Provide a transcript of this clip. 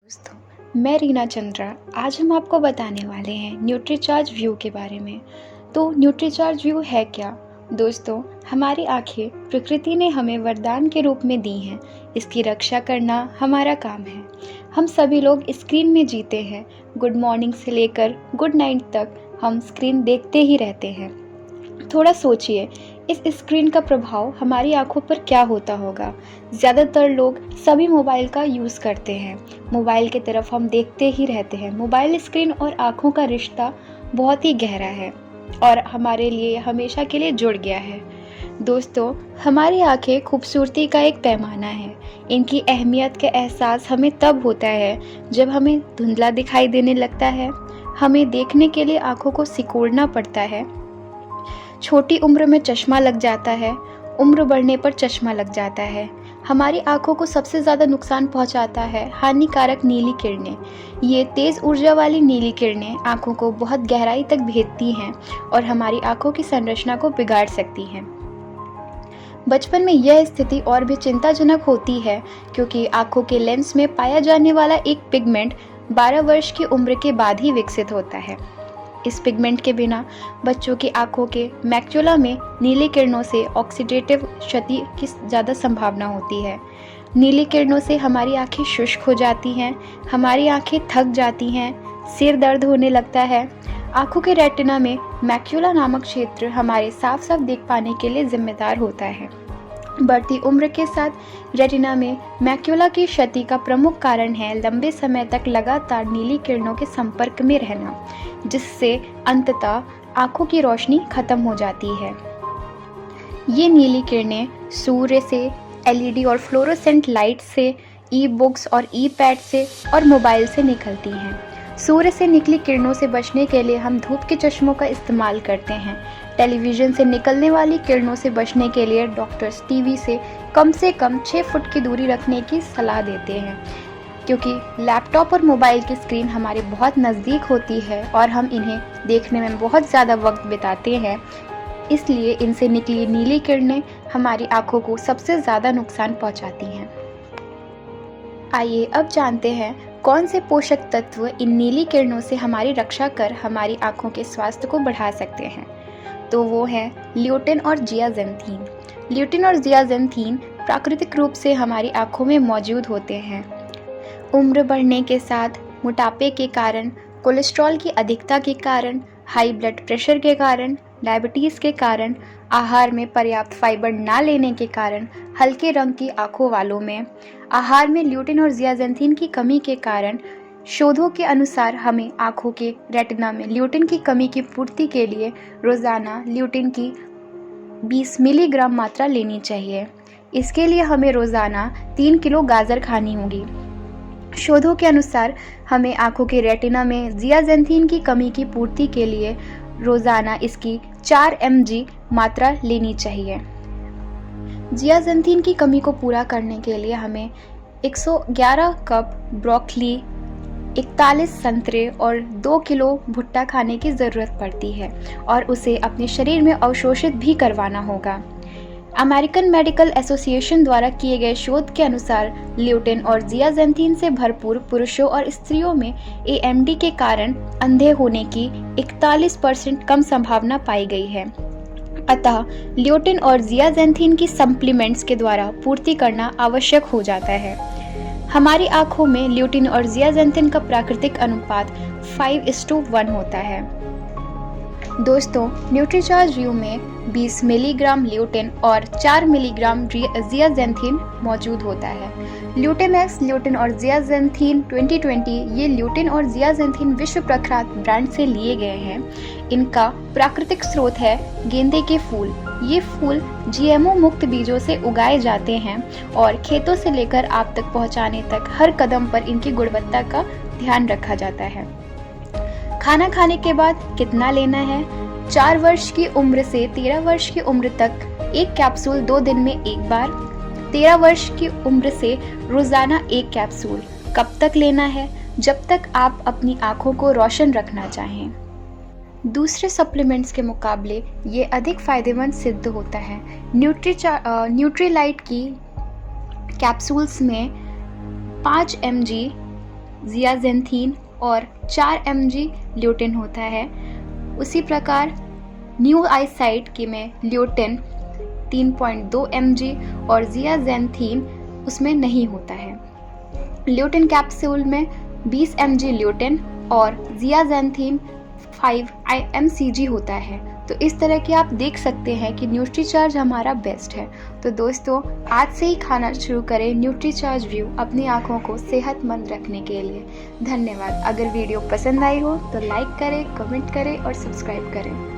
दोस्तों, मैं रीना चंद्रा। आज हम आपको बताने वाले हैं न्यूट्रीचार्ज व्यू के बारे में। तो न्यूट्रीचार्ज व्यू है क्या? दोस्तों, हमारी आंखें प्रकृति ने हमें वरदान के रूप में दी हैं। इसकी रक्षा करना हमारा काम है। हम सभी लोग स्क्रीन में जीते हैं। गुड मॉर्निंग से लेकर गुड नाइट तक हम स्क्रीन देखते ही रहते हैं। थोड़ा सोचिए, इस स्क्रीन का प्रभाव हमारी आंखों पर क्या होता होगा। ज़्यादातर लोग सभी मोबाइल का यूज़ करते हैं। मोबाइल की तरफ हम देखते ही रहते हैं। मोबाइल स्क्रीन और आंखों का रिश्ता बहुत ही गहरा है और हमारे लिए हमेशा के लिए जुड़ गया है। दोस्तों, हमारी आंखें खूबसूरती का एक पैमाना है। इनकी अहमियत का एहसास हमें तब होता है जब हमें धुंधला दिखाई देने लगता है। हमें देखने के लिए आंखों को सिकोड़ना पड़ता है। छोटी उम्र में चश्मा लग जाता है, उम्र बढ़ने पर चश्मा लग जाता है। हमारी आंखों को सबसे ज़्यादा नुकसान पहुंचाता है हानिकारक नीली किरणें। ये तेज़ ऊर्जा वाली नीली किरणें आंखों को बहुत गहराई तक भेदती हैं और हमारी आंखों की संरचना को बिगाड़ सकती हैं। बचपन में यह स्थिति और भी चिंताजनक होती है क्योंकि आंखों के लेंस में पाया जाने वाला एक पिगमेंट 12 वर्ष की उम्र के बाद ही विकसित होता है। इस पिगमेंट के बिना बच्चों की आंखों के मैक्यूला में नीली किरणों से ऑक्सीडेटिव क्षति की ज़्यादा संभावना होती है। नीली किरणों से हमारी आंखें शुष्क हो जाती हैं, हमारी आंखें थक जाती हैं, सिर दर्द होने लगता है। आंखों के रेटिना में मैक्यूला नामक क्षेत्र हमारे साफ साफ देख पाने के लिए जिम्मेदार होता है। बढ़ती उम्र के साथ रेटिना में मैक्यूला की क्षति का प्रमुख कारण है लंबे समय तक लगातार नीली किरणों के संपर्क में रहना, जिससे अंततः आंखों की रोशनी खत्म हो जाती है। ये नीली किरणें सूर्य से, एलईडी और फ्लोरोसेंट लाइट से, ई बुक्स और ई पैड से और मोबाइल से निकलती हैं। सूर्य से निकली किरणों से बचने के लिए हम धूप के चश्मों का इस्तेमाल करते हैं। टेलीविज़न से निकलने वाली किरणों से बचने के लिए डॉक्टर्स टीवी से कम 6 फुट की दूरी रखने की सलाह देते हैं, क्योंकि लैपटॉप और मोबाइल की स्क्रीन हमारे बहुत नज़दीक होती है और हम इन्हें देखने में बहुत ज़्यादा वक्त बिताते हैं। इसलिए इनसे निकली नीली किरणें हमारी आंखों को सबसे ज़्यादा नुकसान पहुंचाती हैं। आइए अब जानते हैं कौन से पोषक तत्व इन नीली किरणों से हमारी रक्षा कर हमारी आंखों के स्वास्थ्य को बढ़ा सकते हैं। तो वो है ल्यूटिन और जियाज़ैंथीन। ल्यूटिन और जियाज़ैंथीन प्राकृतिक रूप से हमारी आंखों में मौजूद होते हैं। उम्र बढ़ने के साथ, मोटापे के कारण, कोलेस्ट्रॉल की अधिकता के कारण, हाई ब्लड प्रेशर के कारण, डायबिटीज़ के कारण, आहार में पर्याप्त फाइबर ना लेने के कारण, हल्के रंग की आंखों वालों में, आहार में ल्यूटिन और जियाज़ैंथीन की कमी के कारण, शोधों के अनुसार हमें आंखों के रेटिना में ल्यूटिन की कमी की पूर्ति के लिए रोज़ाना ल्यूटिन की 20 मिलीग्राम मात्रा लेनी चाहिए। इसके लिए हमें रोज़ाना 3 किलो गाजर खानी होगी। शोधों के अनुसार हमें आंखों के रेटिना में जियाज़ैंथीन की कमी की पूर्ति के लिए रोज़ाना इसकी 4 mg मात्रा लेनी चाहिए। जियाज़ैंथीन की कमी को पूरा करने के लिए हमें 111 कप ब्रोकली, 41 संतरे और 2 किलो भुट्टा खाने की ज़रूरत पड़ती है और उसे अपने शरीर में अवशोषित भी करवाना होगा। अमेरिकन मेडिकल एसोसिएशन द्वारा किए गए शोध के अनुसार ल्यूटिन और जियाज़ैंथीन से भरपूर पुरुषों और स्त्रियों में एएमडी के कारण अंधे होने की 41% कम संभावना पाई गई है। अतः ल्यूटिन और जियाज़ैंथीन की सप्लीमेंट्स के द्वारा पूर्ति करना आवश्यक हो जाता है। हमारी आंखों में ल्यूटिन और जियाज़ैंथीन का प्राकृतिक अनुपात 5:1 होता है। दोस्तों, न्यूट्रीचार्ज व्यू में 20 मिलीग्राम ल्यूटिन और 4 मिलीग्राम जियाज़ैंथीन मौजूद होता है। ल्यूटिनएक्स, ल्यूटिन और जियाज़ैंथीन 2020 ये ल्यूटिन और जियाज़ैंथीन विश्व प्रख्यात ब्रांड से लिए गए हैं। इनका प्राकृतिक स्रोत है गेंदे के फूल। ये फूल जीएमओ मुक्त बीजों से उगाए जाते हैं और खेतों से लेकर आप तक पहुंचाने तक हर कदम पर इनकी गुणवत्ता का ध्यान रखा जाता है। खाना खाने के बाद कितना लेना है? 4 वर्ष की उम्र से 13 वर्ष की उम्र तक एक कैप्सूल 2 दिन में एक बार। 13 वर्ष की उम्र से रोजाना एक कैप्सूल। कब तक लेना है? जब तक आप अपनी आंखों को रोशन रखना चाहें। दूसरे सप्लीमेंट्स के मुकाबले ये अधिक फायदेमंद सिद्ध होता है। न्यूट्रीलाइट की कैप्सूल्स में 5 mg जियाजेंथीन और 4 mg ल्यूटिन होता है। उसी प्रकार न्यू आईसाइट की में ल्यूटिन 3.2 mg और जियाजेंथीन उसमें नहीं होता है। ल्यूटिन कैप्सूल में 20 mg ल्यूटिन और जियाजेंथीन 5 mcg होता है। तो इस तरह के आप देख सकते हैं कि न्यूट्रीचार्ज हमारा बेस्ट है। तो दोस्तों, आज से ही खाना शुरू करें न्यूट्रीचार्ज व्यू अपनी आँखों को सेहतमंद रखने के लिए। धन्यवाद। अगर वीडियो पसंद आई हो तो लाइक करें, कमेंट करें और सब्सक्राइब करें।